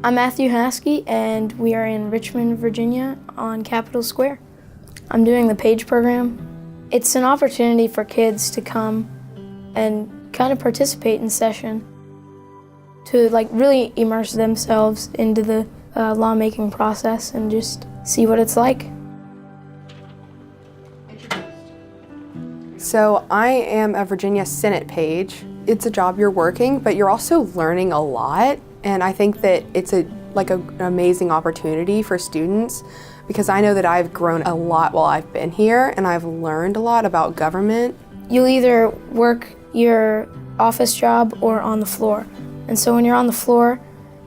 I'm Matthew Hanaski, and we are in Richmond, Virginia on Capitol Square. I'm doing the PAGE program. It's an opportunity for kids to come and kind of participate in session, to really immerse themselves into the lawmaking process and just see what it's like. So I am a Virginia Senate page. It's a job you're working, but you're also learning a lot. And I think that it's an amazing opportunity for students, because I know that I've grown a lot while I've been here, and I've learned a lot about government. You'll either work your office job or on the floor. And so when you're on the floor,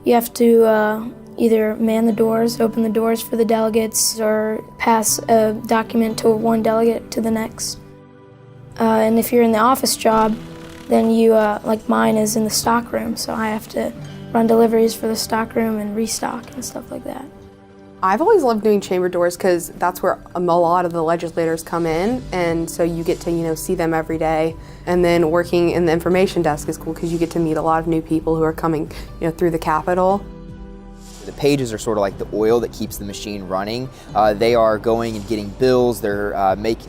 you have to either man the doors, open the doors for the delegates, or pass a document to one delegate to the next. And if you're in the office job, then you, like mine is in the stock room, so I have to run deliveries for the stock room and restock and stuff like that. I've always loved doing chamber doors because that's where a lot of the legislators come in, and so you get to see them every day. And then working in the information desk is cool because you get to meet a lot of new people who are coming through the Capitol. The pages are sort of like the oil that keeps the machine running. They are going and getting bills. They're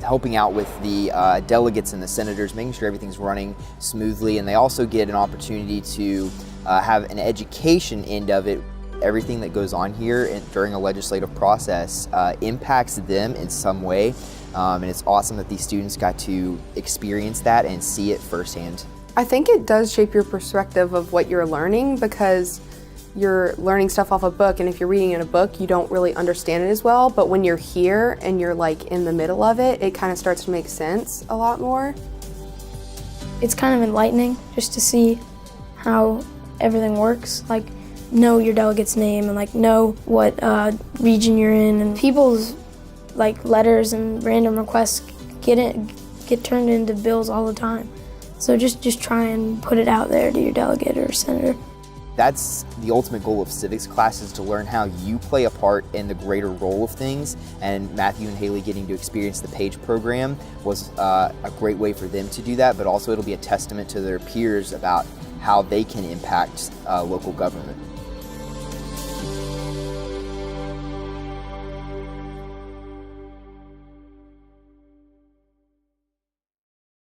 helping out with the delegates and the senators, making sure everything's running smoothly. And they also get an opportunity to have an education end of it. Everything that goes on here during a legislative process impacts them in some way. And it's awesome that these students got to experience that and see it firsthand. I think it does shape your perspective of what you're learning, because you're learning stuff off a book, and if you're reading in a book, you don't really understand it as well. But when you're here and you're in the middle of it, it kind of starts to make sense a lot more. It's kind of enlightening just to see how everything works. Know your delegate's name and know what region you're in, and people's letters and random requests get turned into bills all the time. So just try and put it out there to your delegate or senator. That's the ultimate goal of civics class, is to learn how you play a part in the greater role of things. And Matthew and Haley getting to experience the PAGE program was a great way for them to do that, but also it'll be a testament to their peers about how they can impact local government.